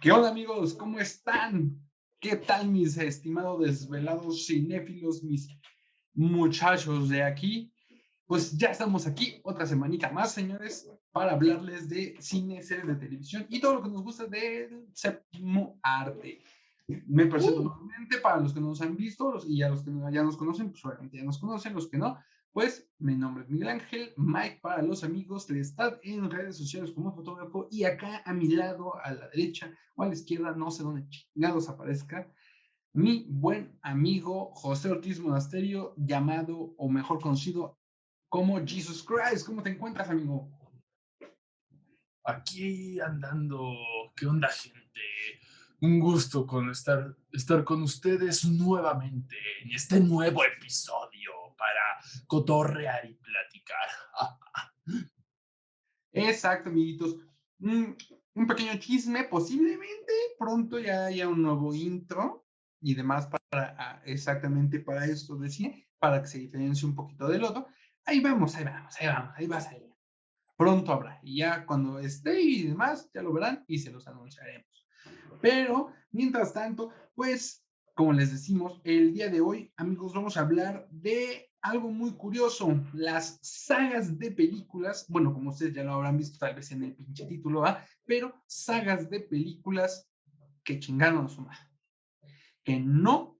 ¿Qué onda, amigos? ¿Cómo están? ¿Qué tal, mis estimados desvelados cinéfilos, mis muchachos de aquí? Pues ya estamos aquí otra semanita más, señores, para hablarles de cine, series de televisión y todo lo que nos gusta del séptimo arte. Me presento nuevamente para los que no nos han visto y a los que ya nos conocen, pues obviamente ya nos conocen, los que no, pues mi nombre es Miguel Ángel, Mike para los amigos, de estar en redes sociales como fotógrafo y acá a mi lado, a la derecha o a la izquierda, no sé dónde chingados aparezca, mi buen amigo José Ortiz Monasterio, llamado o mejor conocido como Jesus Christ. ¿Cómo te encuentras, amigo? Aquí andando, ¿qué onda, gente? Un gusto estar con ustedes nuevamente en este nuevo episodio para cotorrear y platicar. Exacto, amiguitos. Un, un pequeño chisme, posiblemente pronto ya haya un nuevo intro y demás para exactamente para esto de cine, para que se diferencie un poquito del otro. Ahí vamos, ahí vamos, ahí vamos, ahí va a salir. Pronto habrá. Y ya cuando esté y demás, ya lo verán y se los anunciaremos. Pero, mientras tanto, pues, como les decimos, el día de hoy, amigos, vamos a hablar de algo muy curioso, las sagas de películas, bueno, como ustedes ya lo habrán visto tal vez en el pinche título, ¿va? Pero sagas de películas que chingaron a su madre, que no,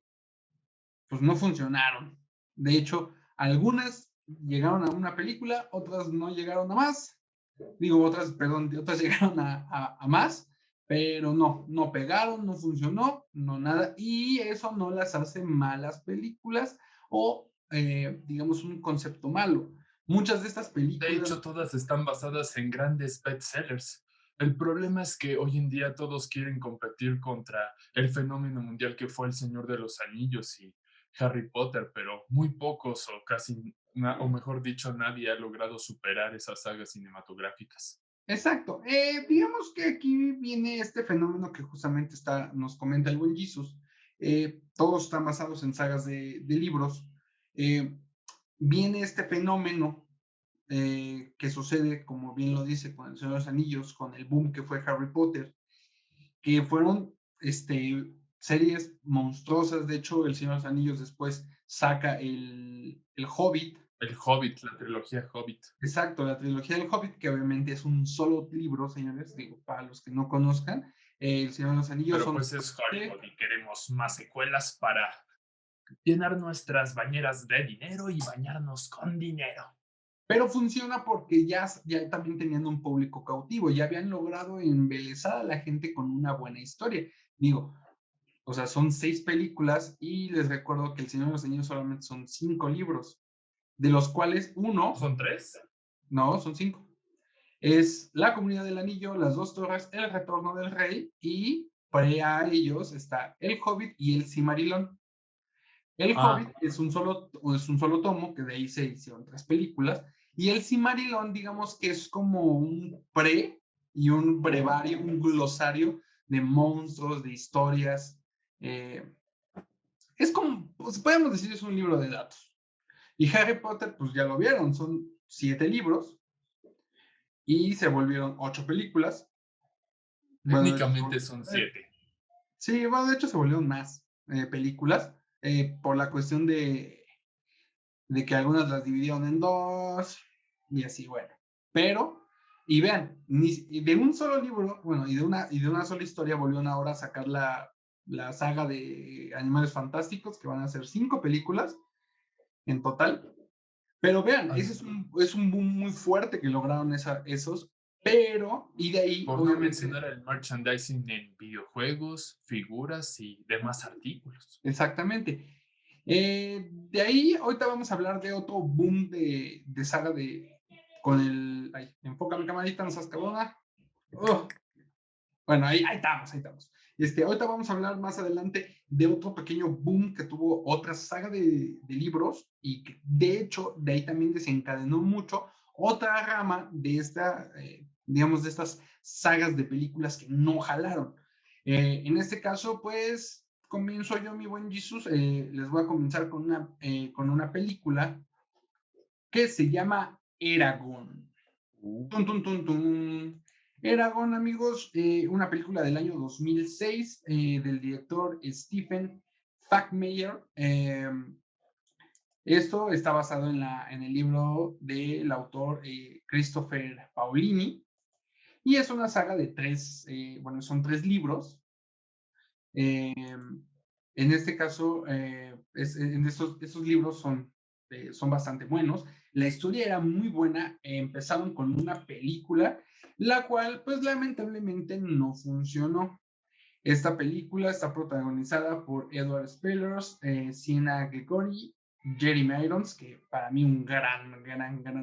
pues no funcionaron. De hecho, algunas llegaron a una película, otras no llegaron a más, digo, otras, perdón, otras llegaron a más, pero no pegaron, no funcionó, no nada, y eso no las hace malas películas o, digamos, un concepto malo. Muchas de estas De películas, hecho, todas están basadas en grandes bestsellers. El problema es que hoy en día todos quieren competir contra el fenómeno mundial que fue El Señor de los Anillos y Harry Potter, pero muy pocos o casi, o mejor dicho, nadie ha logrado superar esas sagas cinematográficas. exacto, digamos que aquí viene este fenómeno que justamente nos comenta el buen Jesus. Todos están basados en sagas de libros. Eh, Viene este fenómeno que sucede, como bien lo dice, con el Señor de los Anillos, con el boom que fue Harry Potter, que fueron series monstruosas. De hecho, el Señor de los Anillos después saca el Hobbit. El Hobbit, la trilogía Hobbit. Exacto, la trilogía del Hobbit, que obviamente es un solo libro, señores, digo, para los que no conozcan, El Señor de los Anillos Pero son... pues es Hollywood y queremos más secuelas para llenar nuestras bañeras de dinero y bañarnos con dinero. Pero funciona porque ya también tenían un público cautivo, ya habían logrado embelezar a la gente con una buena historia. Digo, o sea, son 6 películas y les recuerdo que El Señor de los Anillos solamente son 5 libros, de los cuales uno, ¿Son tres? no, son 5. Es La Comunidad del Anillo, Las Dos Torres, El Retorno del Rey y pre a ellos está El Hobbit y El Cimarillón. El Ah, Hobbit es un solo tomo, que de ahí se hicieron 3 películas, y El Cimarillón, digamos que es como un pre y un brevario, un glosario de monstruos, de historias. eh, es como, pues podemos decir, es un libro de datos. Y Harry Potter, pues ya lo vieron, son 7 libros y se volvieron 8 películas. Bueno, de hecho, técnicamente son siete. sí, bueno, de hecho se volvieron más películas por la cuestión de que algunas las dividieron en dos y así, bueno. Pero, y vean, de un solo libro, bueno, y de una sola historia volvieron ahora a sacar la saga de Animales Fantásticos, que van a ser 5 películas en total. Pero vean, ese Ay, es un boom muy fuerte que lograron esos, pero, y de ahí, por no obviamente, mencionar el merchandising en videojuegos, figuras y demás artículos. exactamente. De ahí, ahorita vamos a hablar de otro boom de saga con el, ay, enfócame camarita, no seas cabrona. Oh, bueno, ahí estamos, ahí estamos. Ahorita vamos a hablar más adelante de otro pequeño boom que tuvo otra saga de libros y que de hecho de ahí también desencadenó mucho otra rama de digamos, de estas sagas de películas que no jalaron. En este caso, pues, comienzo yo, mi buen Jesus. Les voy a comenzar con una película que se llama Eragon. Uh, Tun, tun, tun, tun. Eragon, amigos, una película del año 2006 del director Stephen Fachmeyer. Esto está basado en el libro del autor Christopher Paolini y es una saga de bueno, son tres libros. Eh, en este caso, estos libros son bastante buenos. La historia era muy buena. Empezaron con una película, la cual, pues lamentablemente, no funcionó. Esta película está protagonizada por Edward Spillers, Sienna Gregory, Jeremy Irons, que para mí un gran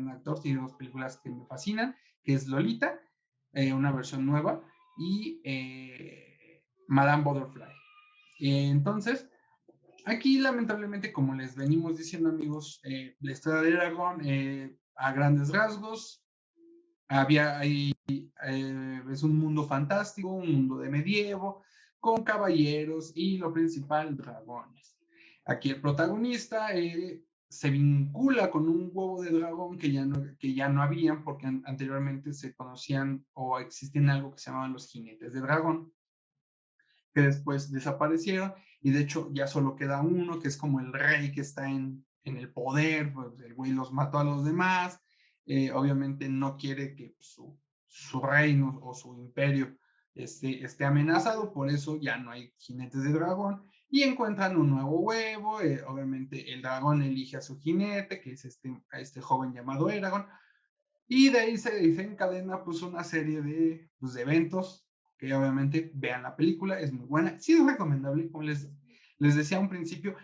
actor. Tiene dos películas que me fascinan, que es Lolita, una versión nueva, y Madame Butterfly. Entonces, aquí lamentablemente, como les venimos diciendo, amigos, la historia de Aragorn, a grandes rasgos, es un mundo fantástico, un mundo de medievo, con caballeros y lo principal, dragones. Aquí el protagonista se vincula con un huevo de dragón que ya no habían, porque anteriormente se conocían o existían algo que se llamaban los jinetes de dragón, que después desaparecieron y de hecho ya solo queda uno, que es como el rey que está en el poder. Pues el güey los mató a los demás. Obviamente no quiere que su reino o su imperio esté amenazado, por eso ya no hay jinetes de dragón y encuentran un nuevo huevo. Obviamente el dragón elige a su jinete, que es este joven llamado Eragon, y de ahí se encadena pues una serie de eventos que obviamente vean la película, es muy buena, sí es recomendable, como les decía a un principio,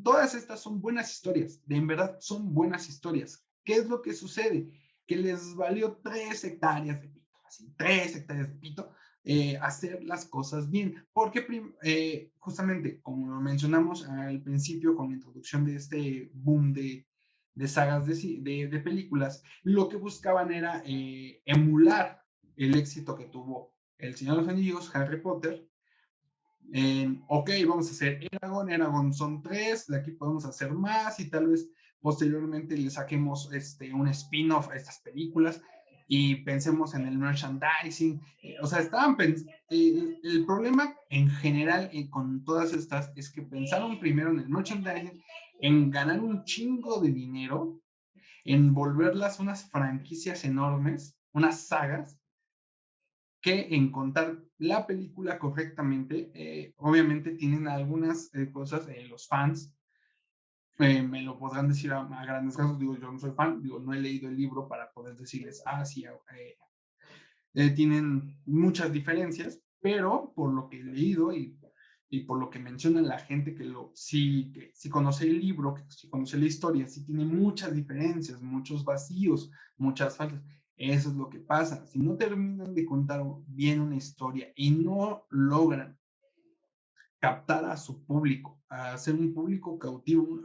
todas estas son buenas historias, de en verdad son buenas historias. ¿Qué es lo que sucede? Que les valió 3 hectáreas de pito, así, 3 hectáreas de pito, hacer las cosas bien, porque justamente, como lo mencionamos al principio con la introducción de este boom de sagas de películas, lo que buscaban era emular el éxito que tuvo El Señor de los Anillos, Harry Potter. Ok, vamos a hacer Eragon son 3, de aquí podemos hacer más y tal vez posteriormente le saquemos un spin-off a estas películas y pensemos en el merchandising. O sea, el problema en general con todas estas es que pensaron primero en el merchandising, en ganar un chingo de dinero, en volverlas unas franquicias enormes, unas sagas, que en contar la película correctamente. Obviamente tienen algunas cosas, los fans me lo podrán decir a grandes rasgos. Digo, yo no soy fan, digo, no he leído el libro para poder decirles, sí, tienen muchas diferencias, pero por lo que he leído y por lo que menciona la gente que sí conoce el libro, que sí conoce la historia, sí tiene muchas diferencias, muchos vacíos, muchas faltas. Eso es lo que pasa. Si no terminan de contar bien una historia y no logran captar a su público, a hacer un público cautivo,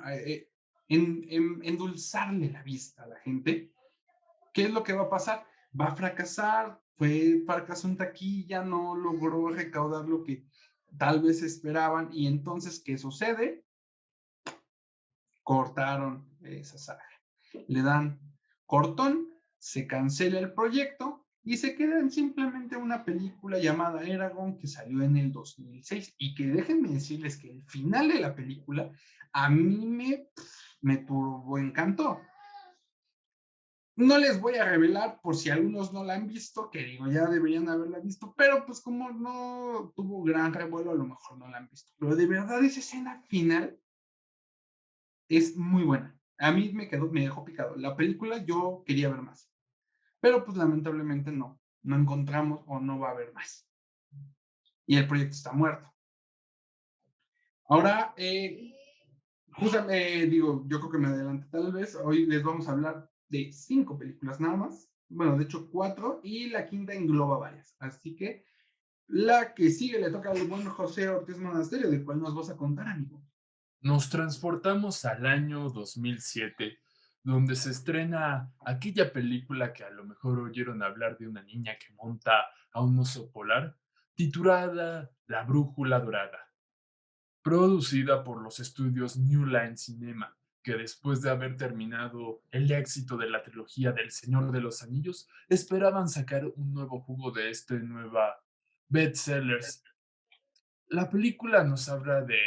endulzarle la vista a la gente, ¿qué es lo que va a pasar? Va a fracasar, fracasó en taquilla, no logró recaudar lo que tal vez esperaban, y entonces, ¿qué sucede? Cortaron esa saga. Le dan cortón, se cancela el proyecto y se queda en simplemente una película llamada Eragon, que salió en el 2006 y que déjenme decirles que el final de la película a mí me turbo encantó. No les voy a revelar por si algunos no la han visto, que digo, ya deberían haberla visto, pero pues como no tuvo gran revuelo, a lo mejor no la han visto. Pero de verdad esa escena final es muy buena. A mí me dejó picado. La película yo quería ver más, pero pues lamentablemente no encontramos o no va a haber más. Y el proyecto está muerto. Ahora, justamente, digo, yo creo que me adelanté tal vez. Hoy les vamos a hablar de 5 películas nada más. Bueno, de hecho 4, y la quinta engloba varias. Así que la que sigue le toca al buen José Ortiz Monasterio, de cuál nos vas a contar, amigo. Nos transportamos al año 2007, donde se estrena aquella película que a lo mejor oyeron hablar de una niña que monta a un oso polar, titulada La Brújula Dorada, producida por los estudios New Line Cinema, que después de haber terminado el éxito de la trilogía del Señor de los Anillos, esperaban sacar un nuevo jugo de este nueva bestsellers. La película nos habla de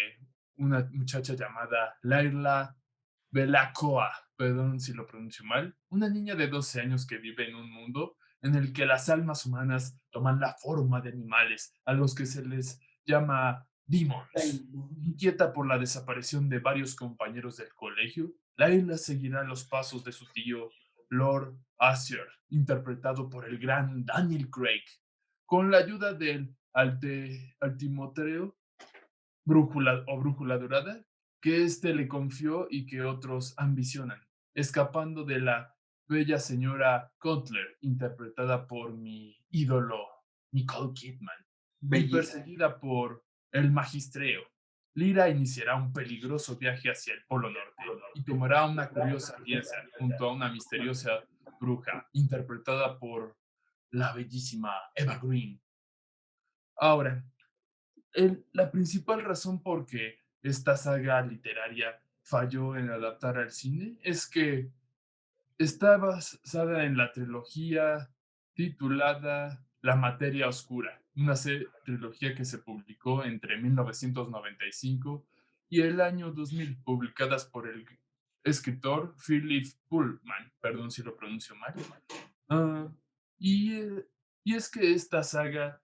una muchacha llamada Laila Belacoa, perdón si lo pronuncio mal, una niña de 12 años que vive en un mundo en el que las almas humanas toman la forma de animales, a los que se les llama demons. Inquieta por la desaparición de varios compañeros del colegio, Layla seguirá los pasos de su tío Lord Asher, interpretado por el gran Daniel Craig, con la ayuda del Altimotreo brújula o brújula dorada que éste le confió y que otros ambicionan, escapando de la bella señora Cutler, interpretada por mi ídolo Nicole Kidman, y Bellísimo. perseguida por el magistreo. Lyra iniciará un peligroso viaje hacia el Polo Norte y tomará una curiosa alianza junto a una misteriosa bruja, interpretada por la bellísima Eva Green. Ahora, la principal razón por que esta saga literaria falló en adaptar al cine es que está basada en la trilogía titulada La Materia Oscura, una trilogía que se publicó entre 1995 y el año 2000, publicadas por el escritor Philip Pullman, perdón si lo pronuncio mal. Ah, y, y es que esta saga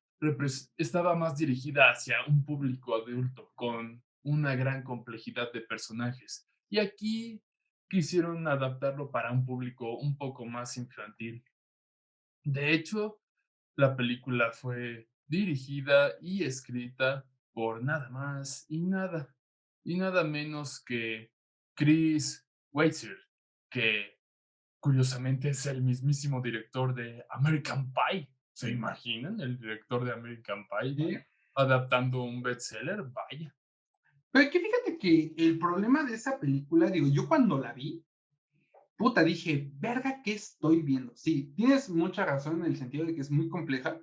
estaba más dirigida hacia un público adulto, con una gran complejidad de personajes. Y aquí quisieron adaptarlo para un público un poco más infantil. De hecho, la película fue dirigida y escrita por nada más y nada menos que Chris Weitzer, que curiosamente es el mismísimo director de American Pie. ¿Se imaginan? El director de American Pie ¿Sí? adaptando un bestseller. Vaya. Pero que fíjate que el problema de esa película, digo, yo cuando la vi, puta, dije, verga, ¿qué estoy viendo? Sí, tienes mucha razón en el sentido de que es muy compleja.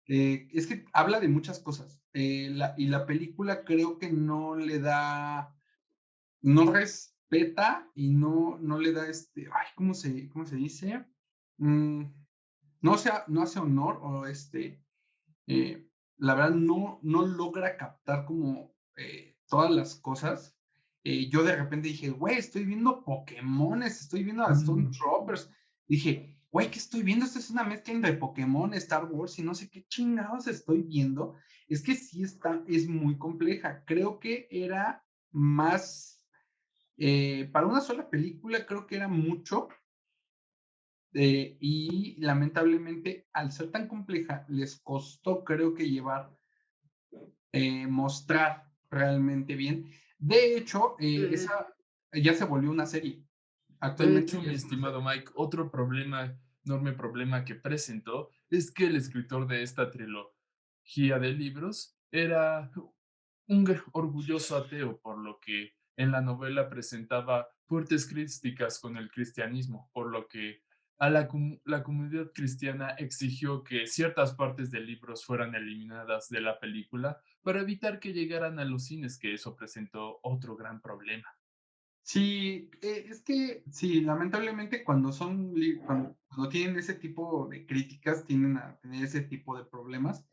Es que habla de muchas cosas. Y la película creo que no le da, no respeta y no le da ay, cómo se dice? Mm, no hace honor o la verdad no logra captar como todas las cosas. Yo de repente dije, güey, estoy viendo Pokémones, estoy viendo a Stone Mm, Troopers. Dije, güey, ¿qué estoy viendo? Esto es una mezcla entre Pokémon, Star Wars y no sé qué chingados estoy viendo. Es que sí es muy compleja. Creo que era más, para una sola película, creo que era mucho. Y lamentablemente, al ser tan compleja, les costó, creo que mostrar realmente bien. De hecho, de, esa ya se volvió una serie. de Actualmente hecho, ya mi es una estimado serie. Mike, otro problema, enorme problema que presentó es que el escritor de esta trilogía de libros era un orgulloso ateo, por lo que en la novela presentaba fuertes críticas con el cristianismo, por lo que la comunidad cristiana exigió que ciertas partes de libros fueran eliminadas de la película para evitar que llegaran a los cines, que eso presentó otro gran problema. Sí, es que sí, lamentablemente cuando tienen ese tipo de críticas, tienden a tener ese tipo de problemas.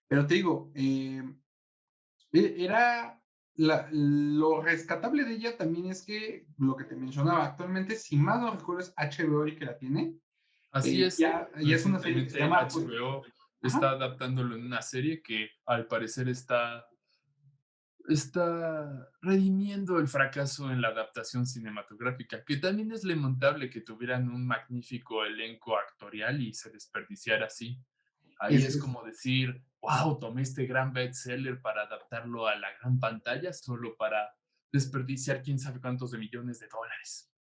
Pero te digo, era lo rescatable de ella también es que lo que te mencionaba actualmente, si más no recuerdo, es HBO el que la tiene. Así es, Ya es una serie que se recientemente llama, pues, HBO está ajá, adaptándolo en una serie que al parecer está redimiendo el fracaso en la adaptación cinematográfica, que también es lamentable que tuvieran un magnífico elenco actorial y se desperdiciara así. Ahí es, es es como decir, wow, tomé este gran bestseller para adaptarlo a la gran pantalla solo para desperdiciar quién sabe cuántos de millones de dólares.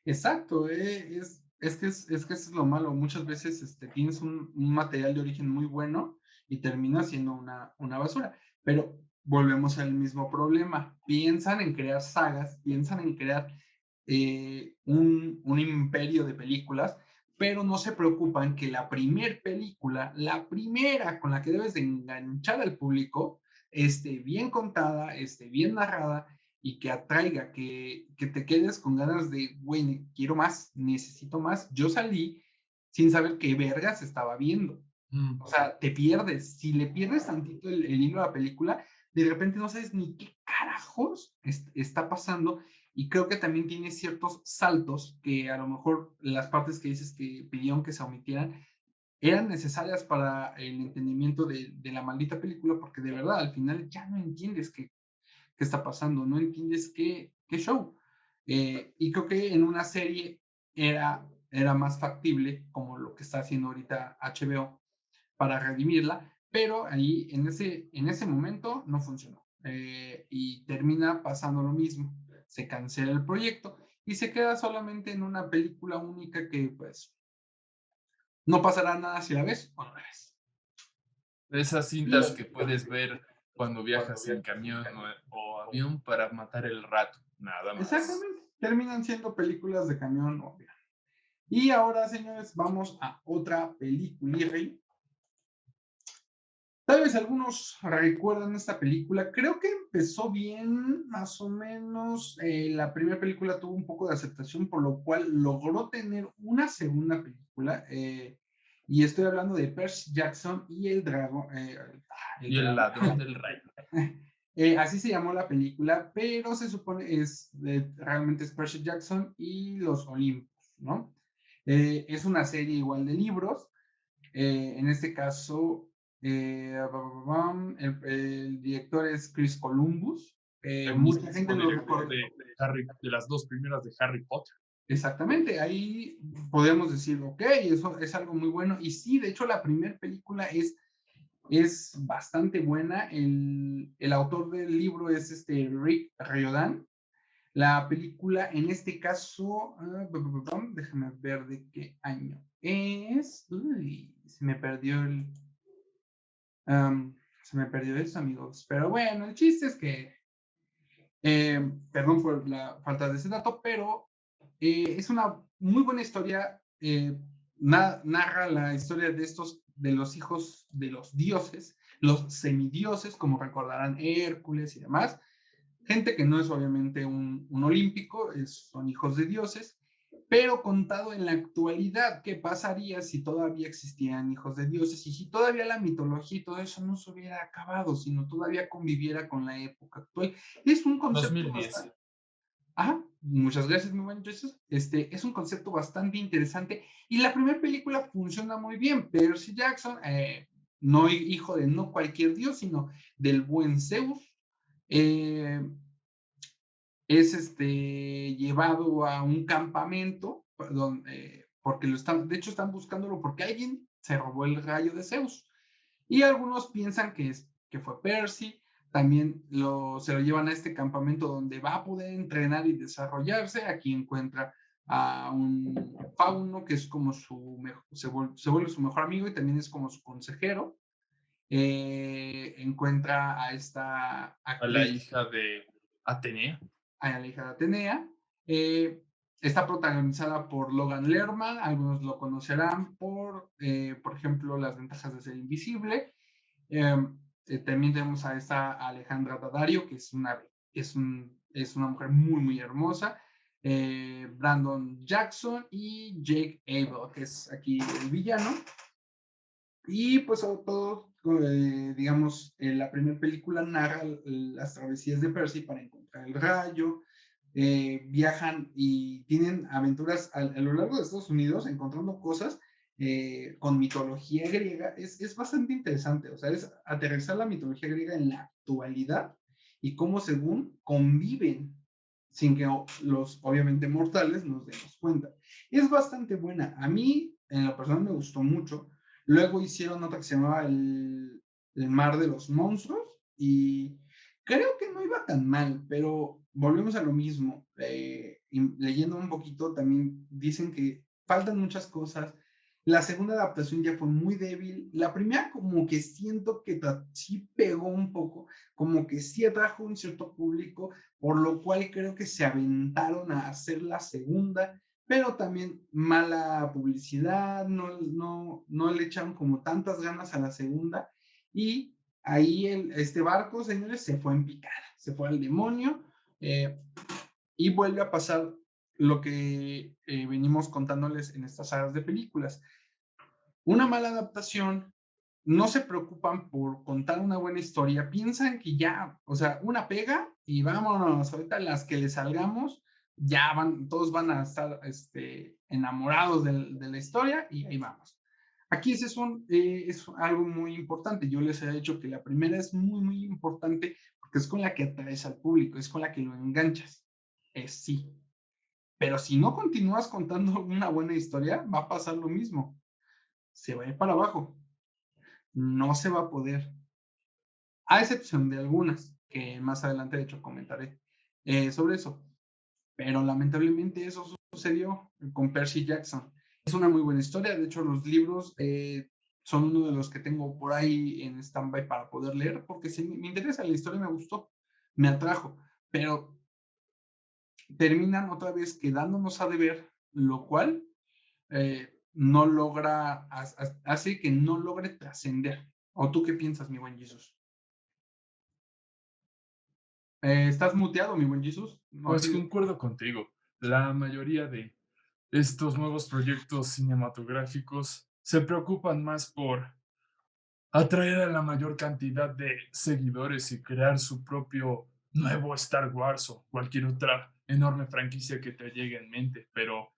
exacto, es que eso es lo malo. Muchas veces tienes un material de origen muy bueno y termina siendo una basura. Pero volvemos al mismo problema. Piensan en crear sagas, piensan en crear un imperio de películas, pero no se preocupan que la primer película, la primera con la que debes de enganchar al público, esté bien contada, esté bien narrada y que atraiga, que te quedes con ganas de, güey, quiero más, necesito más. Yo salí sin saber qué vergas estaba viendo. Mm. O sea, te pierdes. Si le pierdes tantito el hilo a la película, de repente no sabes ni qué carajos está pasando. Y creo que también tiene ciertos saltos que a lo mejor las partes que dices que pidieron que se omitieran eran necesarias para el entendimiento de la maldita película, porque de verdad al final ya no entiendes qué está pasando, no entiendes qué show. Y creo que en una serie era más factible, como lo que está haciendo ahorita HBO, para redimirla, pero ahí en ese momento no funcionó. Y termina pasando lo mismo. Se cancela el proyecto y se queda solamente en una película única que pues no pasará nada si la ves o no la ves. Esas Y cintas que puedes ver cuando viajas en camión o avión para matar el rato, nada más. exactamente, terminan siendo películas de camión o avión. Y ahora, señores, vamos a otra película. Tal vez algunos recuerdan esta película. Creo que empezó bien, más o menos. La primera película tuvo un poco de aceptación, por lo cual logró tener una segunda película. Y estoy hablando de Percy Jackson y el dragón. El Y el dragón. ladrón del rayo. Así se llamó la película, pero se supone realmente es Percy Jackson y los Olimpos, ¿no? Es una serie igual de libros. En este caso, el director es Chris Columbus. El Mucha gente mismísimo lo director recuerda. de las dos primeras de Harry Potter. Exactamente, ahí podemos decir, ok, eso es algo muy bueno. Y sí, de hecho, la primera película es bastante buena. El autor del libro es Rick Riordan. La película, en este caso, déjame ver de qué año es. Uy, um, se me perdió eso, amigos. Pero bueno, el chiste es que, perdón por la falta de ese dato, pero es una muy buena historia. Narra la historia de los hijos de los dioses, los semidioses, como recordarán Hércules y demás. Gente que no es obviamente un olímpico, son hijos de dioses, pero contado en la actualidad, ¿qué pasaría si todavía existieran hijos de dioses y si todavía la mitología y todo eso no se hubiera acabado, sino todavía conviviera con la época actual? Es un concepto 2010. bastante... Ajá, muchas gracias, muy buen Jesús. Es un concepto bastante interesante y la primera película funciona muy bien. Percy Jackson, no hijo de no cualquier dios, sino del buen Zeus, eh, es llevado a un campamento donde, porque de hecho están buscándolo porque alguien se robó el rayo de Zeus. Y algunos piensan que fue Percy. También se lo llevan a este campamento donde va a poder entrenar y desarrollarse. Aquí encuentra a un fauno que es como se vuelve su mejor amigo y también es como su consejero. Encuentra a esta A la actriz, hija de Atenea. a la hija de Atenea. Eh, Está protagonizada por Logan Lerman, algunos lo conocerán por ejemplo, Las ventajas de ser invisible. También tenemos a esta Alejandra Daddario, que es una mujer muy, muy hermosa. Brandon Jackson y Jake Abel, que es aquí el villano. Y pues sobre todo, digamos, la primera película narra las travesías de Percy para encontrar el rayo. Viajan y tienen aventuras a lo largo de Estados Unidos encontrando cosas con mitología griega. Es bastante interesante, o sea, es aterrizar la mitología griega en la actualidad y cómo según conviven sin que los obviamente mortales nos demos cuenta. Es bastante buena. A mí, en lo personal, me gustó mucho. Luego hicieron otra que se llamaba el Mar de los Monstruos y creo que no iba tan mal, pero volvemos a lo mismo. Leyendo un poquito también dicen que faltan muchas cosas. La segunda adaptación ya fue muy débil. La primera como que siento que sí pegó un poco, como que sí atrajo un cierto público, por lo cual creo que se aventaron a hacer la segunda, pero también mala publicidad, no le echaron como tantas ganas a la segunda y ahí este barco, señores, se fue en picada, se fue al demonio Eh, y vuelve a pasar lo que venimos contándoles en estas sagas de películas. Una mala adaptación, no se preocupan por contar una buena historia, piensan que ya, o sea, una pega y vámonos, ahorita las que le salgamos, ya van, todos van a estar enamorados de la historia y ahí vamos. Aquí ese es algo muy importante. Yo les he dicho que la primera es muy, muy importante porque es con la que atraes al público, es con la que lo enganchas. Es sí. Pero si no continúas contando una buena historia, va a pasar lo mismo. Se va a ir para abajo. No se va a poder. A excepción de algunas, que más adelante de hecho comentaré sobre eso. Pero lamentablemente eso sucedió con Percy Jackson. Es una muy buena historia, de hecho los libros son uno de los que tengo por ahí en stand-by para poder leer, porque sí, me interesa, la historia me gustó, me atrajo, pero terminan otra vez quedándonos a deber, lo cual no logra, hace que no logre trascender. ¿O tú qué piensas, mi buen Jesús? ¿Estás muteado, mi buen Jesús? No Pues sé. concuerdo contigo. La mayoría de estos nuevos proyectos cinematográficos se preocupan más por atraer a la mayor cantidad de seguidores y crear su propio nuevo Star Wars o cualquier otra enorme franquicia que te llegue en mente, pero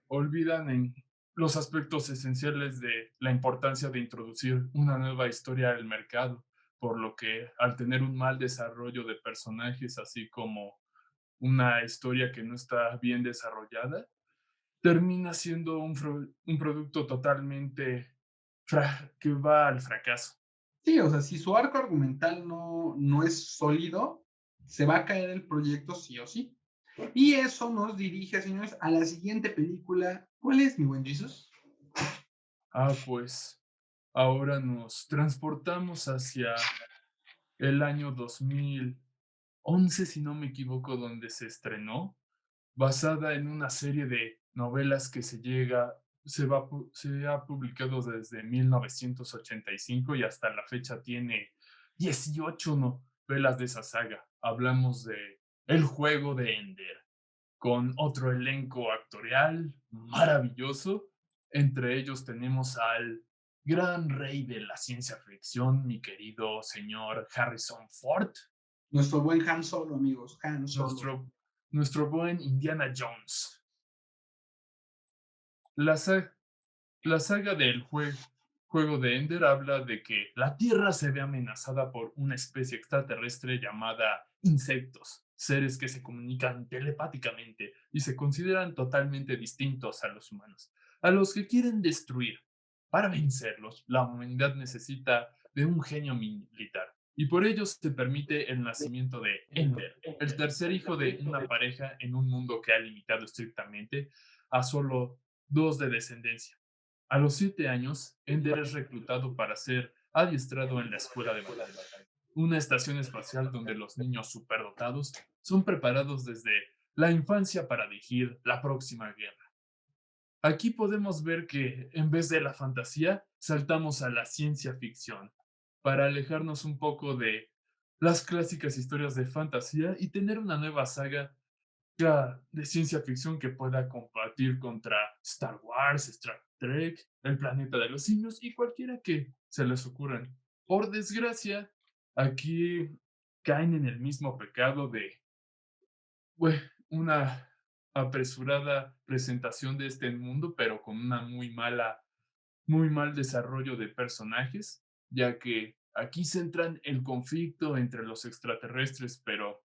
olvidan en los aspectos esenciales de la importancia de introducir una nueva historia al mercado, por lo que al tener un mal desarrollo de personajes, así como una historia que no está bien desarrollada, termina siendo un producto totalmente que va al fracaso. Sí, o sea, si su arco argumental no es sólido, se va a caer el proyecto sí o sí. Y eso nos dirige, señores, a la siguiente película. ¿Cuál es, mi buen Jesus? Pues ahora nos transportamos hacia el año 2011, si no me equivoco, donde se estrenó, basada en una serie de novelas que se ha publicado desde 1985 y hasta la fecha tiene 18 novelas de esa saga. Hablamos de El juego de Ender, con otro elenco actorial maravilloso. Entre ellos tenemos al gran rey de la ciencia ficción, mi querido señor Harrison Ford, Nuestro buen Han Solo, amigos, Han Solo. nuestro buen Indiana Jones. La, sa- la saga del juego de Ender habla de que la Tierra se ve amenazada por una especie extraterrestre llamada insectos, seres que se comunican telepáticamente y se consideran totalmente distintos a los humanos, a los que quieren destruir. Para vencerlos, la humanidad necesita de un genio militar, y por ello se permite el nacimiento de Ender, el tercer hijo de una pareja en un mundo que ha limitado estrictamente a solo dos de descendencia. A los 7 años, Ender es reclutado para ser adiestrado en la Escuela de Batalla, una estación espacial donde los niños superdotados son preparados desde la infancia para dirigir la próxima guerra. Aquí podemos ver que en vez de la fantasía, saltamos a la ciencia ficción, para alejarnos un poco de las clásicas historias de fantasía y tener una nueva saga de ciencia ficción que pueda combatir contra Star Wars, Star Trek, el planeta de los simios y cualquiera que se les ocurran. Por desgracia, aquí caen en el mismo pecado de una apresurada presentación de este mundo, pero con una muy mal desarrollo de personajes, ya que aquí centran el conflicto entre los extraterrestres, pero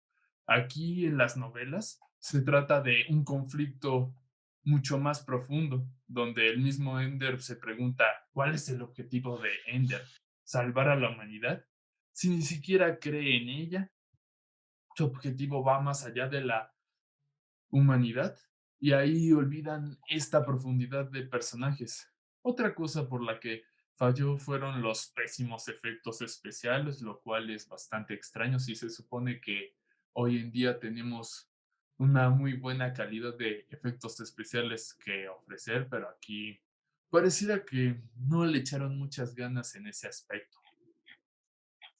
aquí en las novelas se trata de un conflicto mucho más profundo, donde el mismo Ender se pregunta cuál es el objetivo de Ender, salvar a la humanidad. Si ni siquiera cree en ella, su objetivo va más allá de la humanidad y ahí olvidan esta profundidad de personajes. Otra cosa por la que falló fueron los pésimos efectos especiales, lo cual es bastante extraño si se supone que hoy en día tenemos una muy buena calidad de efectos especiales que ofrecer, pero aquí pareciera que no le echaron muchas ganas en ese aspecto.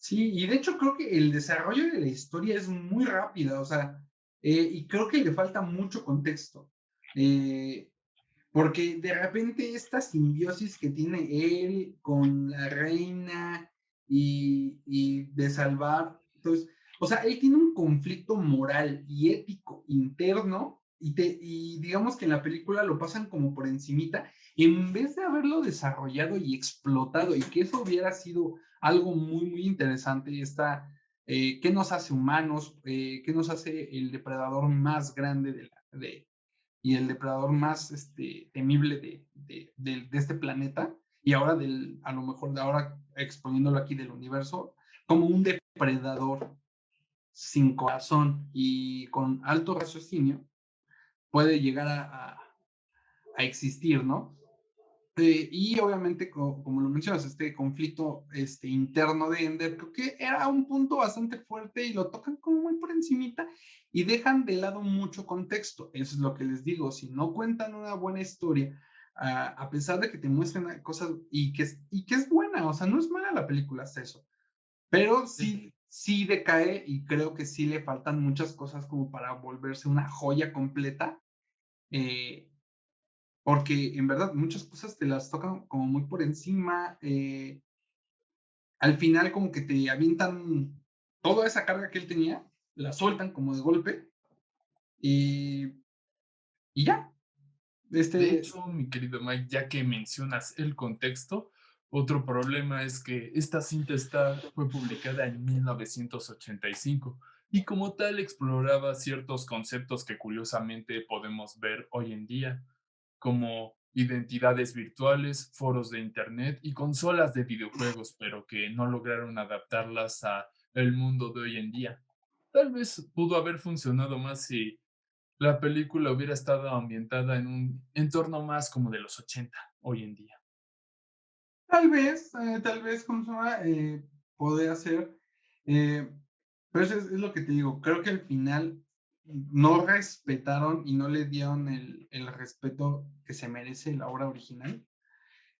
Sí, y de hecho creo que el desarrollo de la historia es muy rápida, o sea, y creo que le falta mucho contexto. Eh, Porque de repente esta simbiosis que tiene él con la reina y de salvar, entonces, o sea, él tiene un conflicto moral y ético interno y digamos que en la película lo pasan como por encimita, en vez de haberlo desarrollado y explotado y que eso hubiera sido algo muy, muy interesante, ¿qué nos hace humanos? ¿Qué nos hace el depredador más grande y el depredador más temible de este planeta, y ahora a lo mejor de ahora exponiéndolo aquí del universo, como un depredador sin corazón y con alto raciocinio, puede llegar a existir, ¿no? Y obviamente, como lo mencionas, este conflicto interno de Ender, creo que era un punto bastante fuerte y lo tocan como muy por encimita y dejan de lado mucho contexto. Eso es lo que les digo, si no cuentan una buena historia, a pesar de que te muestren cosas y que es buena, o sea, no es mala la película, hasta eso, pero Sí. sí decae y creo que sí le faltan muchas cosas como para volverse una joya completa. Eh, Porque en verdad muchas cosas te las tocan como muy por encima. Al final como que te avientan toda esa carga que él tenía, la sueltan como de golpe y, y ya. De Este, hecho, mi querido Mike, ya que mencionas el contexto, otro problema es que esta fue publicada en 1985 y como tal exploraba ciertos conceptos que curiosamente podemos ver hoy en día, como identidades virtuales, foros de internet y consolas de videojuegos, pero que no lograron adaptarlas a el mundo de hoy en día. Tal vez pudo haber funcionado más si la película hubiera estado ambientada en un entorno más como de los 80 hoy en día. tal vez, ¿cómo se llama? Podría ser. eh, pero eso es lo que te digo. Creo que al final no respetaron y no le dieron el respeto que se merece la obra original.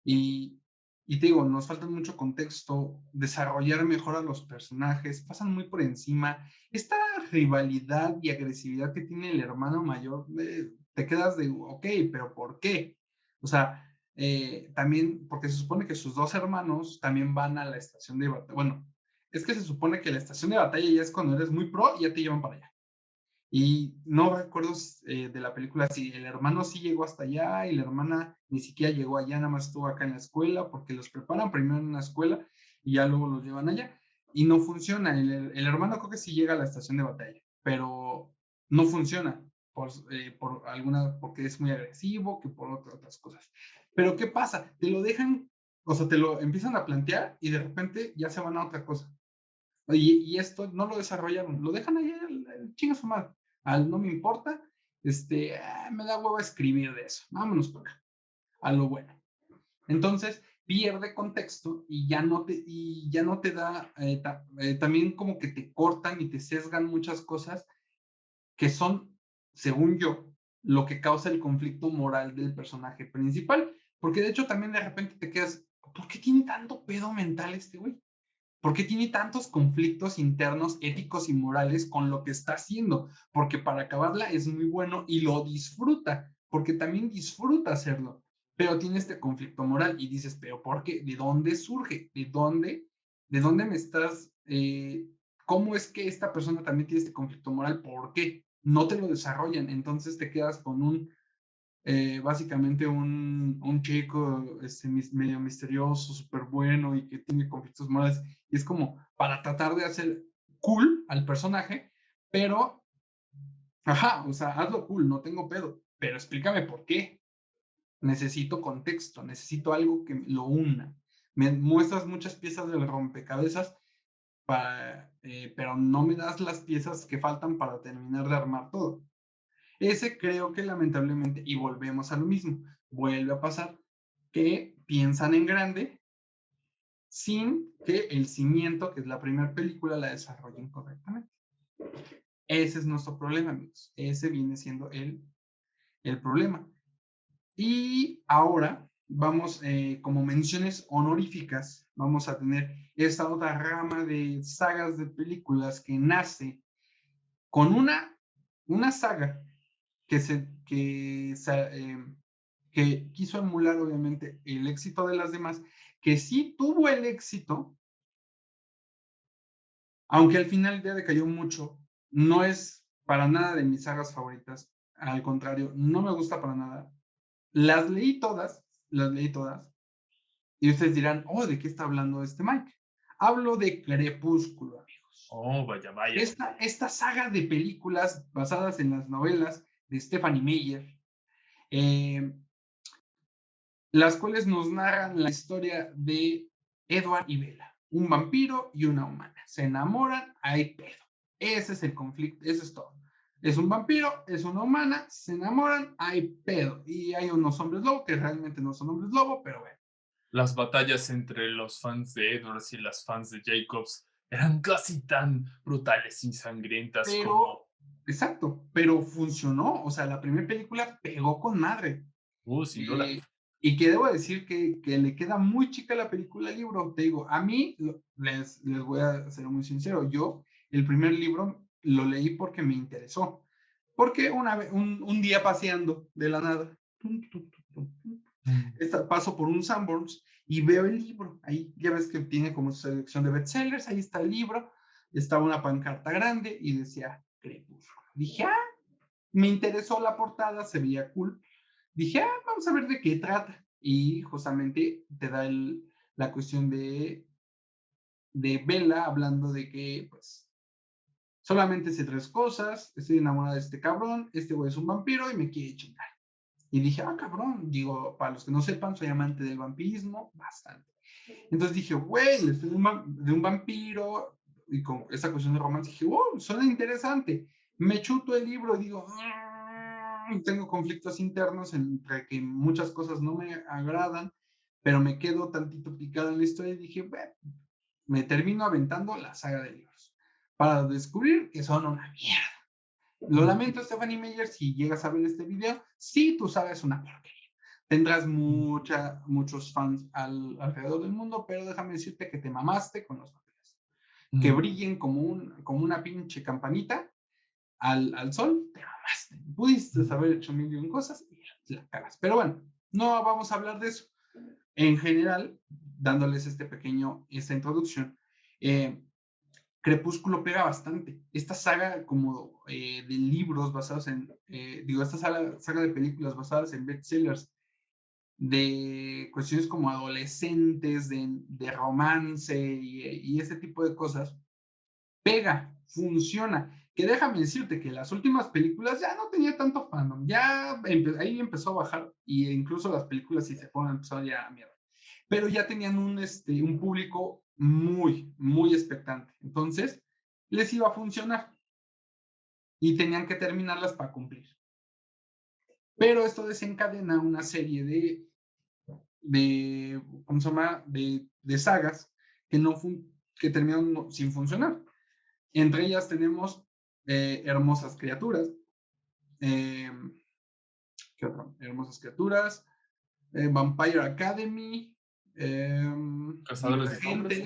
Y, y te digo, nos falta mucho contexto, desarrollar mejor a los personajes, pasan muy por encima. Esta rivalidad y agresividad que tiene el hermano mayor, te quedas de, ok, pero ¿por qué? O sea, también, porque se supone que sus dos hermanos también van a la estación de batalla. Bueno, es que se supone que la estación de batalla ya es cuando eres muy pro y ya te llevan para allá. Y no recuerdo de la película si el hermano sí llegó hasta allá y la hermana ni siquiera llegó allá, nada más estuvo acá en la escuela, porque los preparan primero en una escuela y ya luego los llevan allá. Y no funciona. El hermano creo que sí llega a la estación de batalla, pero no funciona por alguna, porque es muy agresivo, que por otras cosas. Pero ¿qué pasa? Te lo dejan, o sea, te lo empiezan a plantear y de repente ya se van a otra cosa. Y esto no lo desarrollaron, lo dejan ahí, chinga su madre, al no me importa, me da huevo escribir de eso, vámonos por acá, a lo bueno. Entonces pierde contexto y ya no te da, también como que te cortan y te sesgan muchas cosas que son, según yo, lo que causa el conflicto moral del personaje principal, porque de hecho también de repente te quedas, ¿por qué tiene tanto pedo mental este güey? ¿Por qué tiene tantos conflictos internos, éticos y morales con lo que está haciendo? Porque para acabarla es muy bueno y lo disfruta, porque también disfruta hacerlo, pero tiene este conflicto moral y dices, pero ¿por qué? ¿De dónde surge? ¿De dónde me estás? ¿Cómo es que esta persona también tiene este conflicto moral? ¿Por qué? No te lo desarrollan, entonces te quedas con básicamente un chico medio misterioso, súper bueno y que tiene conflictos morales. Y es como para tratar de hacer cool al personaje, pero, ajá, o sea, hazlo cool, no tengo pedo, pero explícame por qué. Necesito contexto, necesito algo que lo una. Me muestras muchas piezas del rompecabezas, pero no me das las piezas que faltan para terminar de armar todo. Ese creo que lamentablemente, y volvemos a lo mismo, vuelve a pasar que piensan en grande sin que el cimiento, que es la primera película, la desarrollen correctamente. Ese es nuestro problema, amigos. Ese viene siendo el problema. Y ahora, vamos, como menciones honoríficas, vamos a tener esta otra rama de sagas de películas que nace con una saga que quiso emular obviamente el éxito de las demás, que sí tuvo el éxito, aunque al final ya decayó mucho, no es para nada de mis sagas favoritas, al contrario, no me gusta para nada. Las leí todas, y ustedes dirán, oh, ¿de qué está hablando este Mike? Hablo de Crepúsculo, amigos. Oh, vaya, vaya. Esta saga de películas basadas en las novelas de Stephanie Meyer, eh, las cuales nos narran la historia de Edward y Bella, un vampiro y una humana. Se enamoran, hay pedo. Ese es el conflicto, eso es todo. Es un vampiro, es una humana, se enamoran, hay pedo. Y hay unos hombres lobo que realmente no son hombres lobo, pero bueno. Las batallas entre los fans de Edwards y las fans de Jacobs eran casi tan brutales y sangrientas como... Pero, exacto, pero funcionó. O sea, la primera película pegó con madre. Sin duda. Y que debo decir que le queda muy chica la película al libro. Te digo, a mí, les voy a ser muy sincero, yo el primer libro lo leí porque me interesó. Porque un día paseando de la nada, paso por un Sanborns y veo el libro. Ahí ya ves que tiene como su selección de bestsellers, ahí está el libro, estaba una pancarta grande y decía Crepúsculo. Dije, me interesó la portada, se veía cool. Dije, vamos a ver de qué trata. Y justamente te da la cuestión de Bella hablando de que, pues, solamente sé tres cosas, estoy enamorada de este cabrón, este güey es un vampiro y me quiere chingar. Y dije, cabrón, digo, para los que no sepan, soy amante del vampirismo, bastante. Entonces dije, güey, estoy de un vampiro y con esa cuestión de romance, dije, suena interesante. Me chuto el libro y digo, tengo conflictos internos entre que muchas cosas no me agradan, pero me quedo tantito picado en la historia y dije, bueno, me termino aventando la saga de libros para descubrir que son una mierda. Lo lamento, Stephanie Meyer, si llegas a ver este video, sí, tu saga es una porquería. Tendrás muchos fans alrededor del mundo, pero déjame decirte que te mamaste con los papeles. Que brillen como una pinche campanita al sol, te mamaste. Pudiste haber hecho mil y un cosas y la cagas. Pero bueno, no vamos a hablar de eso. En general, dándoles esta introducción, Crepúsculo pega bastante. Esta saga como de libros basados esta saga de películas basadas en bestsellers de cuestiones como adolescentes, de romance y ese tipo de cosas, pega, funciona. Que déjame decirte que las últimas películas ya no tenía tanto fandom, ya ahí empezó a bajar y incluso las películas si se ponen empezaron ya a mierda. Pero ya tenían un público muy, muy expectante. Entonces, les iba a funcionar y tenían que terminarlas para cumplir. Pero esto desencadena una serie ¿cómo se llama? De sagas que terminaron sin funcionar. Entre ellas tenemos Hermosas Criaturas. ¿Qué otro? Hermosas Criaturas. Vampire Academy. Cazadores de sombras.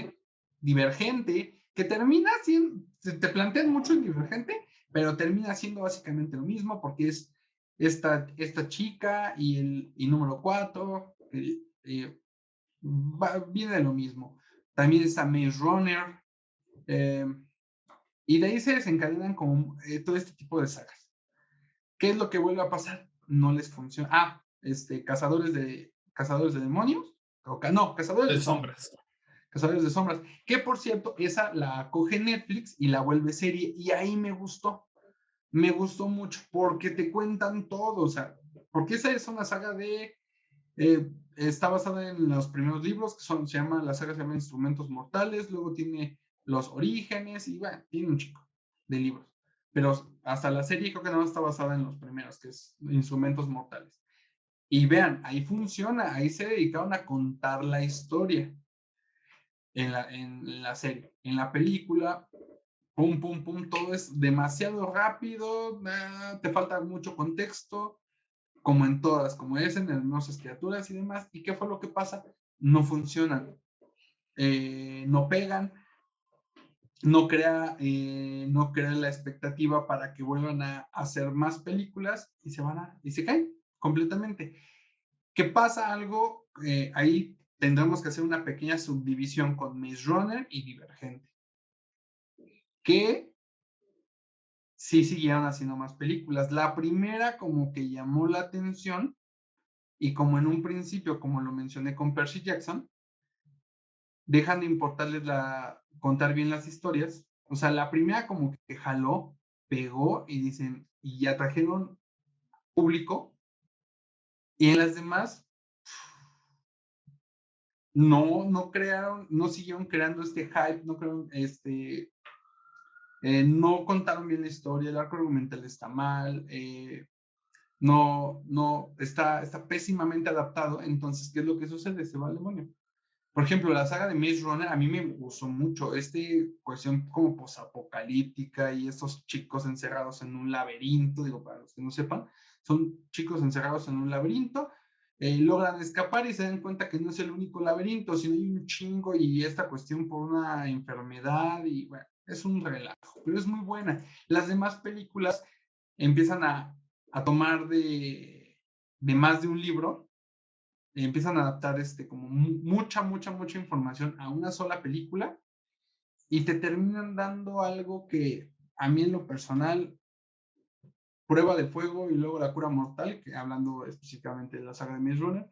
Divergente, que termina siendo, te plantean mucho en Divergente, pero termina siendo básicamente lo mismo porque es esta chica y número 4, viene de lo mismo. También está Maze Runner, y de ahí se desencadenan como todo este tipo de sagas. ¿Qué es lo que vuelve a pasar? No les funciona. Cazadores de demonios, no, Cazadores De de sombras. sombras. Cazadores de sombras, que por cierto, esa la coge Netflix y la vuelve serie, y ahí me gustó mucho, porque te cuentan todo, o sea, porque esa es una saga está basada en los primeros libros, la saga se llama Instrumentos Mortales, luego tiene los orígenes, y bueno, tiene un chico de libros, pero hasta la serie creo que no está basada en los primeros, que es Instrumentos Mortales. Y vean, ahí funciona, ahí se dedicaron a contar la historia en la serie. En la película, pum, pum, pum, todo es demasiado rápido, te falta mucho contexto. como en todas, como es en Hermosas Criaturas y demás. ¿Y qué fue lo que pasa? No funcionan, no pegan, no crea la expectativa para que vuelvan a hacer más películas y y se caen completamente. ¿Qué pasa? Algo, ahí tendremos que hacer una pequeña subdivisión con Maze Runner y Divergente, que sí siguieron haciendo más películas. La primera como que llamó la atención y como en un principio, como lo mencioné con Percy Jackson, dejan de importarles contar bien las historias. O sea, la primera como que jaló, pegó y dicen, y ya trajeron público, y en las demás no siguieron creando este hype, no crearon no contaron bien la historia, el arco argumental está mal, está pésimamente adaptado. Entonces, ¿qué es lo que sucede? Se va al demonio. Por ejemplo, la saga de Maze Runner a mí me gustó mucho. Cuestión como posapocalíptica y estos chicos encerrados en un laberinto, digo, para los que no sepan, son chicos encerrados en un laberinto, logran escapar y se dan cuenta que no es el único laberinto, sino hay un chingo y esta cuestión por una enfermedad y bueno, es un relajo, pero es muy buena. Las demás películas empiezan a tomar de más de un libro, empiezan a adaptar como mucha información a una sola película y te terminan dando algo que a mí en lo personal, Prueba de Fuego y luego La Cura Mortal, que hablando específicamente de la saga de Maze Runner,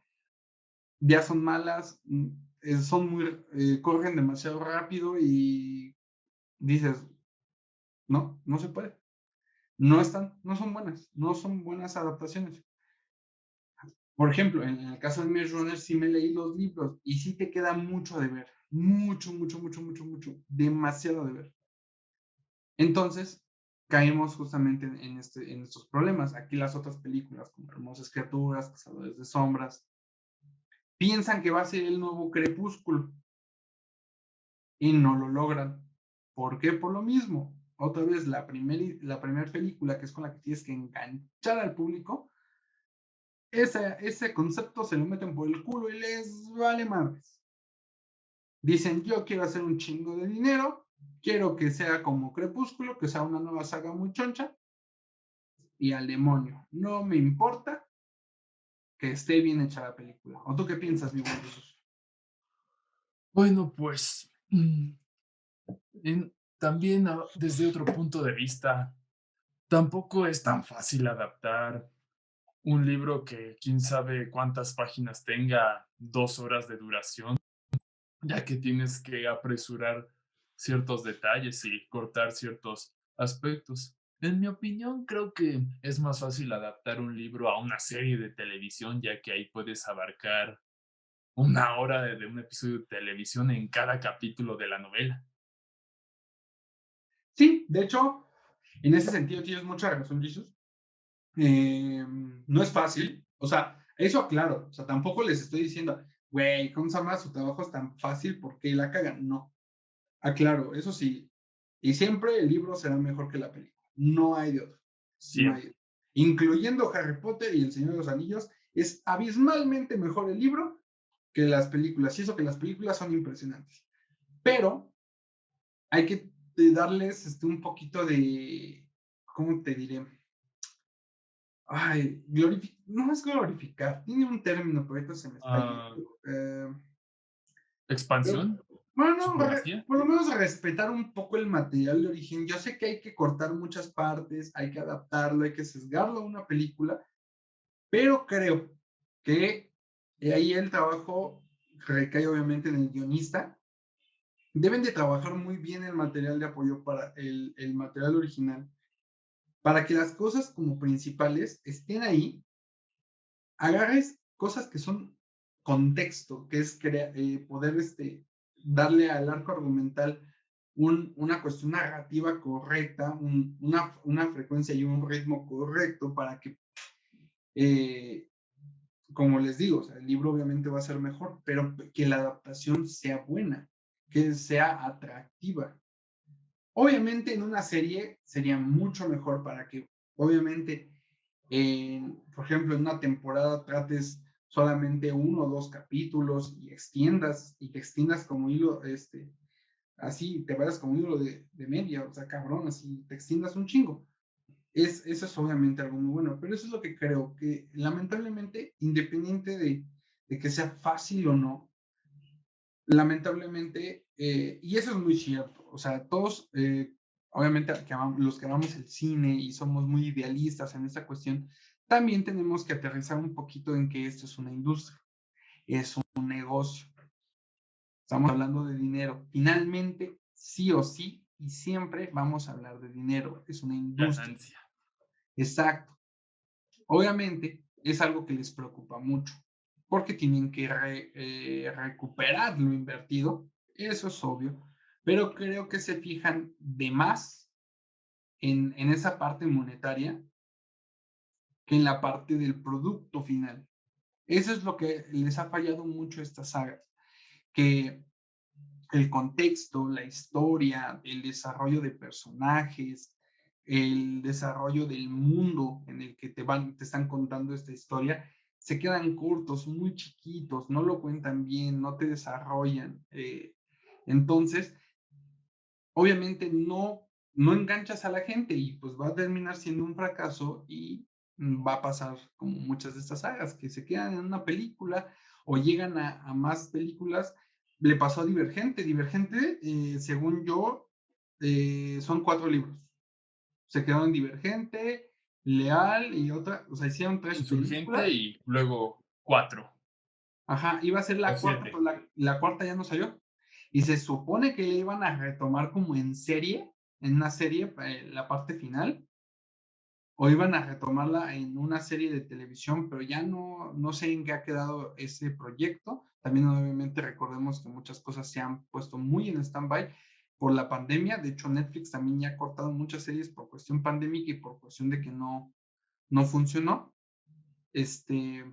ya son malas, corren demasiado rápido y dices, no se puede. No son buenas adaptaciones. Por ejemplo, en el caso de Maze Runner sí me leí los libros y sí te queda mucho de ver, mucho, demasiado de ver. Entonces, caemos justamente en estos problemas. Aquí las otras películas, como Hermosas Criaturas, Cazadores de Sombras, piensan que va a ser el nuevo Crepúsculo y no lo logran. ¿Por qué? Por lo mismo. Otra vez, la primera película, que es con la que tienes que enganchar al público, ese concepto se lo meten por el culo y les vale madres. Dicen, yo quiero hacer un chingo de dinero, quiero que sea como Crepúsculo, que sea una nueva saga muy choncha, y al demonio. No me importa que esté bien hecha la película. ¿O tú qué piensas, mi buen Jesús? Bueno, pues también desde otro punto de vista, tampoco es tan fácil adaptar un libro que quién sabe cuántas páginas tenga, 2 horas de duración, ya que tienes que apresurar ciertos detalles y cortar ciertos aspectos. En mi opinión, creo que es más fácil adaptar un libro a una serie de televisión, ya que ahí puedes abarcar 1 hora de un episodio de televisión en cada capítulo de la novela. Sí, de hecho, en ese sentido tienes mucha razón, Jesús. No es fácil, o sea, eso aclaro, o sea, tampoco les estoy diciendo, güey, ¿cómo se llama? Su trabajo es tan fácil porque la cagan. No, aclaro, eso sí, y siempre el libro será mejor que la película, no hay de otro, no hay de Siempre. otro. Incluyendo Harry Potter y El Señor de los Anillos, es abismalmente mejor el libro que las películas, y eso que las películas son impresionantes, pero hay que darles un poquito de, ¿cómo te diré? Ay, no es glorificar, tiene un término, pero ahorita se me está Ah, yendo. Pero, ¿Expansión? bueno, ¿Supremacía? por lo menos respetar un poco el material de origen. Yo sé que hay que cortar muchas partes, hay que adaptarlo, hay que sesgarlo a una película, pero creo que ahí el trabajo recae obviamente en el guionista. Deben de trabajar muy bien el material de apoyo para el material original, para que las cosas como principales estén ahí, agarres cosas que son contexto, que es poder darle al arco argumental una cuestión narrativa correcta, una frecuencia y un ritmo correcto para que, como les digo, o sea, el libro obviamente va a ser mejor, pero que la adaptación sea buena, que sea atractiva. Obviamente en una serie sería mucho mejor para que, obviamente, por ejemplo, en una temporada trates solamente uno o dos capítulos y te extiendas como hilo, así, te vayas como hilo de media, o sea, cabrón, así, te extiendas un chingo. Eso es obviamente algo muy bueno, pero eso es lo que creo, que lamentablemente, independiente de que sea fácil o no, lamentablemente, y eso es muy cierto, o sea, todos, obviamente los que amamos el cine y somos muy idealistas en esta cuestión, también tenemos que aterrizar un poquito en que esto es una industria, es un negocio, estamos hablando de dinero. Finalmente, sí o sí, y siempre vamos a hablar de dinero, es una industria. Ganancia. Exacto. Obviamente es algo que les preocupa mucho, porque tienen que recuperar lo invertido, eso es obvio, pero creo que se fijan de más en esa parte monetaria que en la parte del producto final. Eso es lo que les ha fallado mucho a estas sagas, que el contexto, la historia, el desarrollo de personajes, el desarrollo del mundo en el que te están contando esta historia, se quedan cortos, muy chiquitos, no lo cuentan bien, no te desarrollan. Entonces, obviamente no enganchas a la gente y pues va a terminar siendo un fracaso y va a pasar como muchas de estas sagas que se quedan en una película o llegan a más películas. Le pasó a Divergente. Divergente, según yo, son 4 libros. Se quedaron en Divergente, Leal y otra, o sea, hicieron 3 Insurgente películas. y luego 4 Ajá, iba a ser o la cuarta, 7. pero la cuarta ya no salió. Y se supone que le iban a retomar como en serie, en una serie, la parte final, o iban a retomarla en una serie de televisión, pero ya no sé en qué ha quedado ese proyecto. También obviamente recordemos que muchas cosas se han puesto muy en stand-by por la pandemia. De hecho, Netflix también ya ha cortado muchas series por cuestión pandémica y por cuestión de que no funcionó. Este,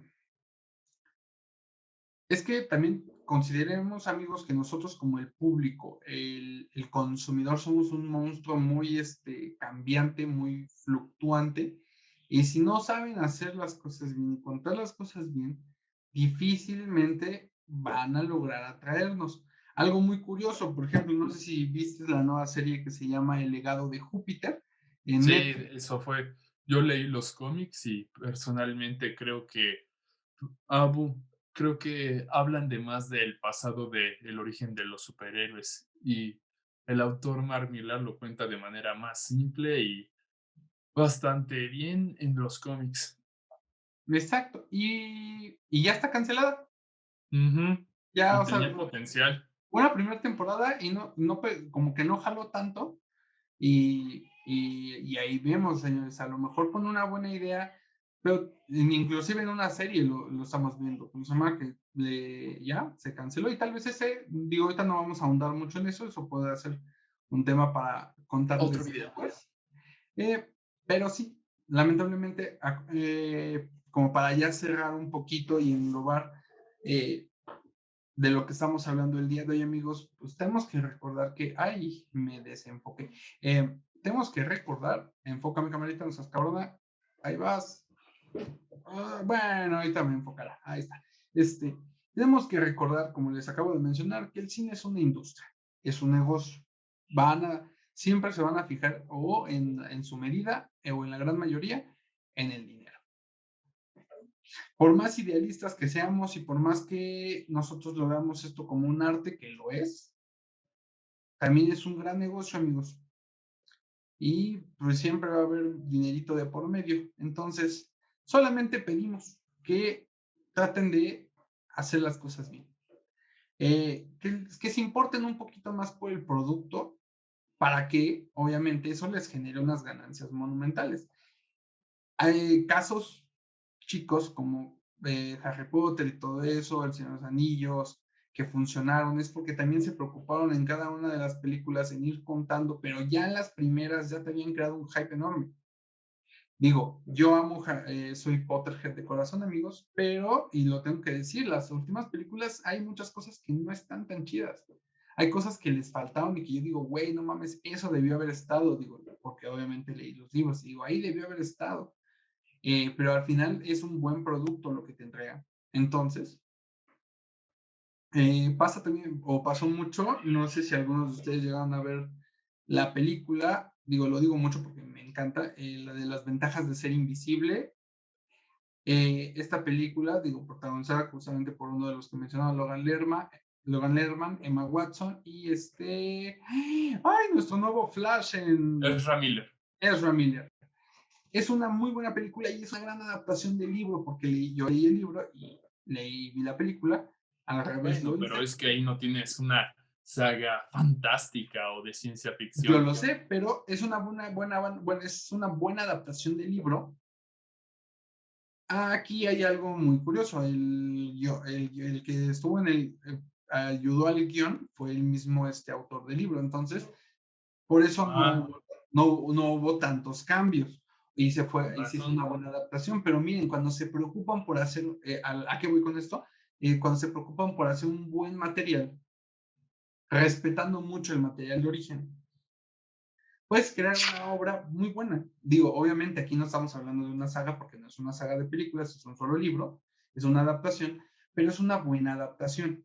Es que también consideremos, amigos, que nosotros como el público, el consumidor, somos un monstruo muy cambiante, muy fluctuante, y si no saben hacer las cosas bien y contar las cosas bien, difícilmente van a lograr atraernos. Algo muy curioso, por ejemplo, no sé si viste la nueva serie que se llama El legado de Júpiter en Sí, Netflix. eso fue. Yo leí los cómics y personalmente creo que Abu, creo que hablan de más del pasado del origen de los superhéroes y el autor Mark Millar lo cuenta de manera más simple y bastante bien en los cómics. Exacto, y ya está cancelada. Ujú. Ya, Y o sea, tenía potencial. una primera temporada y como que no jaló tanto y ahí vemos, señores, a lo mejor con una buena idea, pero inclusive en una serie lo estamos viendo, como se llama que ya se canceló y tal vez digo, ahorita no vamos a ahondar mucho en eso, eso puede ser un tema para Otro contarles video. después. Pero sí, lamentablemente, como para ya cerrar un poquito y englobar eh, de lo que estamos hablando el día de hoy, amigos, pues tenemos que recordar que, ay, me desenfoqué. Tenemos que recordar, enfócame camarita, no seas cabrona, ahí vas. Bueno, ahorita me enfocará, ahí está. Tenemos que recordar, como les acabo de mencionar, que el cine es una industria, es un negocio. Siempre se van a fijar o en su medida o en la gran mayoría en el dinero. Por más idealistas que seamos y por más que nosotros lo veamos esto como un arte, que lo es, también es un gran negocio, amigos. Y pues siempre va a haber dinerito de por medio. Entonces, solamente pedimos que traten de hacer las cosas bien. Que se importen un poquito más por el producto para que, obviamente, eso les genere unas ganancias monumentales. Hay casos chicos como Harry Potter y todo eso, El Señor de los Anillos, que funcionaron, es porque también se preocuparon en cada una de las películas en ir contando, pero ya en las primeras ya te habían creado un hype enorme. Digo, yo amo, soy Potterhead de corazón, amigos, pero, y lo tengo que decir, las últimas películas hay muchas cosas que no están tan chidas. Hay cosas que les faltaron y que yo digo, güey, no mames, eso debió haber estado, digo, porque obviamente leí los libros y digo, ahí debió haber estado. pero al final es un buen producto lo que te entrega. Entonces, pasa también, o pasó mucho, no sé si algunos de ustedes llegaron a ver la película, lo digo mucho porque me encanta, la de las ventajas de ser invisible. Esta película, protagonizada justamente por uno de los que mencionaba, Logan Lerman, Emma Watson y nuestro nuevo Flash en Ezra Miller. Ezra Miller. Es una muy buena película y es una gran adaptación del libro, porque yo leí el libro y vi la película. Al revés Bueno, lo pero hice. es que ahí no tienes una saga fantástica o de ciencia Yo ficción. lo sé, pero es es una buena adaptación del libro. Aquí hay algo muy curioso. El que estuvo ayudó al guión fue el mismo autor del libro. Entonces, por eso Ah, no hubo tantos cambios y con se hizo razón. una buena adaptación. Pero miren, cuando se preocupan por hacer, ¿a qué voy con esto? Cuando se preocupan por hacer un buen material, respetando mucho el material de origen, puedes crear una obra muy buena. Obviamente aquí no estamos hablando de una saga porque no es una saga de películas, es un solo libro, es una adaptación, pero es una buena adaptación.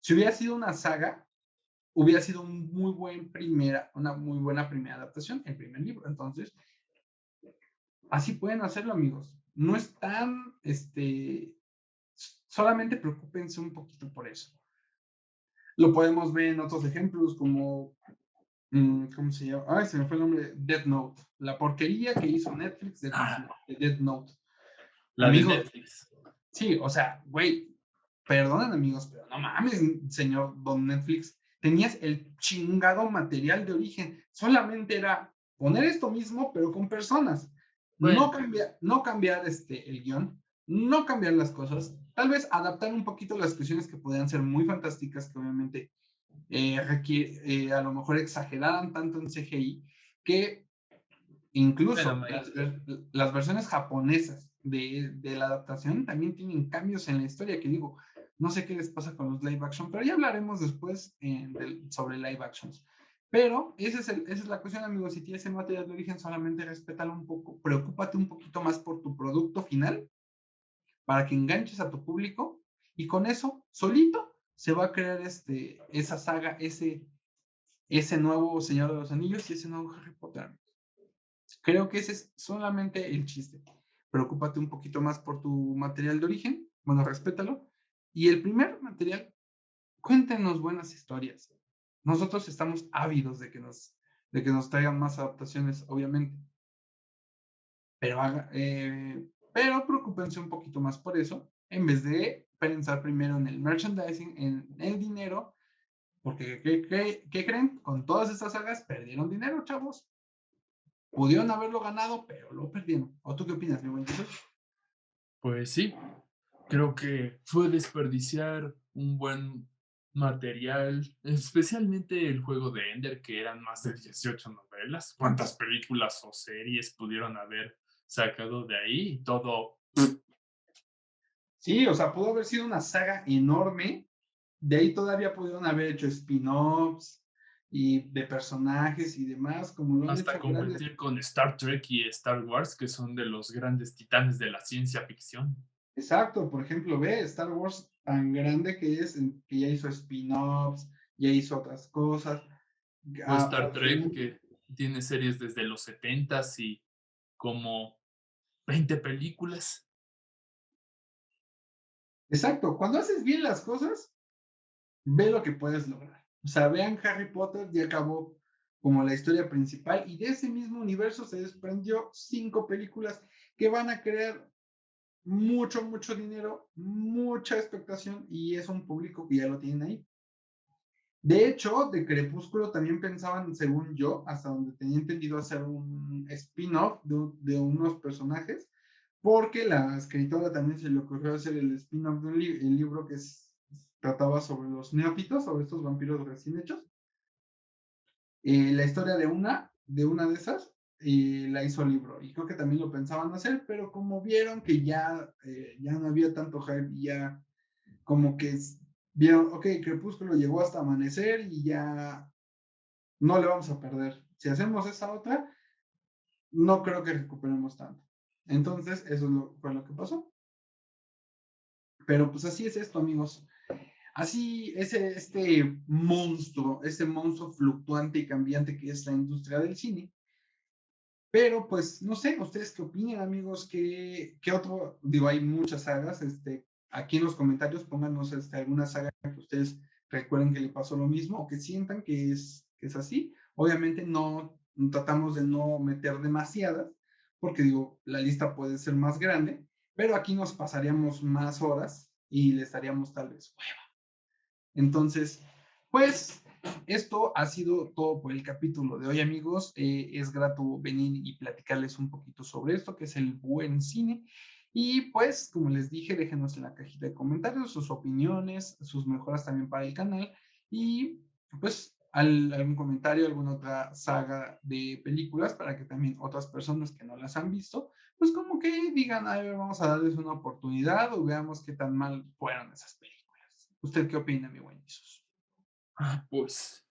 Si hubiera sido una saga, hubiera sido una muy buena primera adaptación, el primer libro. Entonces, así pueden hacerlo, amigos. No es tan, solamente preocúpense un poquito por eso. Lo podemos ver en otros ejemplos como, ¿cómo se llama? Ay, se me fue el nombre, Death Note. La porquería que hizo Netflix de Ah, Death Note. la de Amigos, Netflix. sí, o sea, güey, perdonen amigos, pero no mames, señor Don Netflix, tenías el chingado material de origen, solamente era poner esto mismo, pero con personas, Bueno, no cambiar el guión, no cambiar las cosas, tal vez adaptar un poquito las cuestiones que podían ser muy fantásticas, que obviamente a lo mejor exageraran tanto en CGI, que bueno, incluso Mike. las versiones japonesas de la adaptación también tienen cambios en la historia que no sé qué les pasa con los live action, pero ya hablaremos después sobre live actions. Pero esa es la cuestión, amigos. Si tienes el material de origen, solamente respétalo un poco, preocúpate un poquito más por tu producto final para que enganches a tu público y con eso, solito, se va a crear esa saga, ese nuevo Señor de los Anillos y ese nuevo Harry Potter. Creo que ese es solamente el chiste. Preocúpate un poquito más por tu material de origen, bueno, respétalo. Y el primer material, cuéntenos buenas historias. Nosotros estamos ávidos de que nos traigan más adaptaciones, obviamente. Pero, pero preocúpense un poquito más por eso, en vez de pensar primero en el merchandising, en el dinero, porque ¿qué creen? Con todas estas sagas perdieron dinero, chavos. Pudieron haberlo ganado, pero lo perdieron. ¿O tú qué opinas, mi buen Jesús? Pues sí, creo que fue desperdiciar un buen material, especialmente el juego de Ender, que eran más de 18 novelas. ¿Cuántas películas o series pudieron haber sacado de ahí? Todo. Sí, o sea, pudo haber sido una saga enorme. De ahí todavía pudieron haber hecho spin-offs y de personajes y demás, como lo han Hasta hecho grandes. competir con Star Trek y Star Wars, que son de los grandes titanes de la ciencia ficción. Exacto, por ejemplo, ve Star Wars tan grande que es, que ya hizo spin-offs, ya hizo otras cosas. O Star Trek, Absoluto. que tiene series desde los 70 y como 20 películas. Exacto, cuando haces bien las cosas, ve lo que puedes lograr. O sea, vean Harry Potter, ya acabó como la historia principal y de ese mismo universo se desprendió 5 películas que van a crear mucho dinero, mucha expectación y es un público que ya lo tienen ahí. De hecho, de Crepúsculo también pensaban, según yo, hasta donde tenía entendido, hacer un spin-off de unos personajes, porque la escritora también se le ocurrió hacer el spin-off de el libro que trataba sobre los neófitos, sobre estos vampiros recién hechos. La historia de una de esas la hizo libro y creo que también lo pensaban hacer, pero como vieron que ya no había tanto hype y ya como que vieron, ok, Crepúsculo llegó hasta amanecer y ya no le vamos a perder. Si hacemos esa otra, no creo que recuperemos tanto. Entonces, eso fue lo que pasó. Pero pues así es esto, amigos. Así es este monstruo fluctuante y cambiante que es la industria del cine. Pero pues no sé, ¿ustedes qué opinan, amigos? ¿Qué otro? Digo, hay muchas sagas. Aquí en los comentarios pónganos alguna saga que ustedes recuerden que le pasó lo mismo o que sientan que es así. Obviamente no tratamos de no meter demasiadas, porque digo, la lista puede ser más grande, pero aquí nos pasaríamos más horas y les daríamos tal vez. Entonces, pues esto ha sido todo por el capítulo de hoy, amigos. Es grato venir y platicarles un poquito sobre esto, que es el buen cine. Y pues, como les dije, déjenos en la cajita de comentarios sus opiniones, sus mejoras también para el canal. Y pues algún comentario, alguna otra saga de películas para que también otras personas que no las han visto, pues como que digan, a ver, vamos a darles una oportunidad o veamos qué tan mal fueron esas películas. ¿Usted qué opina, mi buen Jesús? Pues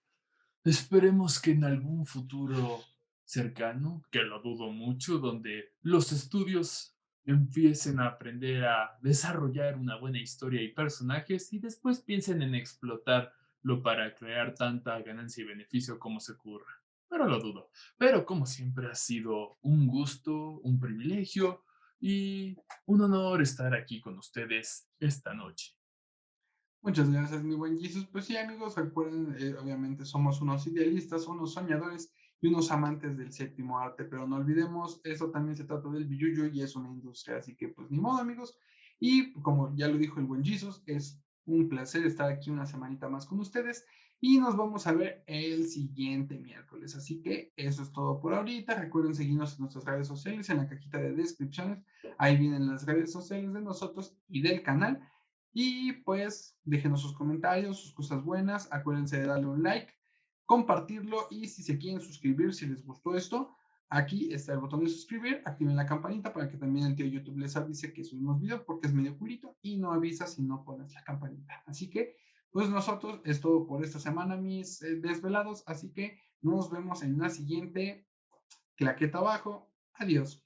esperemos que en algún futuro cercano, que lo dudo mucho, donde los estudios empiecen a aprender a desarrollar una buena historia y personajes y después piensen en explotarlo para crear tanta ganancia y beneficio como se ocurra. Pero lo dudo. Pero como siempre ha sido un gusto, un privilegio y un honor estar aquí con ustedes esta noche. Muchas gracias, mi buen Jesus. Pues sí, amigos, recuerden, obviamente somos unos idealistas, unos soñadores y unos amantes del séptimo arte, pero no olvidemos, eso también se trata del billuyo y es una industria, así que pues ni modo, amigos. Y como ya lo dijo el buen Jesus, es un placer estar aquí una semanita más con ustedes y nos vamos a ver el siguiente miércoles. Así que eso es todo por ahorita. Recuerden seguirnos en nuestras redes sociales, en la cajita de descripciones. Ahí vienen las redes sociales de nosotros y del canal. Y pues déjenos sus comentarios, sus cosas buenas. Acuérdense de darle un like, compartirlo y si se quieren suscribir, si les gustó esto, aquí está el botón de suscribir. Activen la campanita para que también el tío YouTube les avise que subimos video porque es medio culito y no avisa si no pones la campanita. Así que, pues nosotros es todo por esta semana, mis desvelados. Así que nos vemos en la siguiente. Claqueta abajo. Adiós.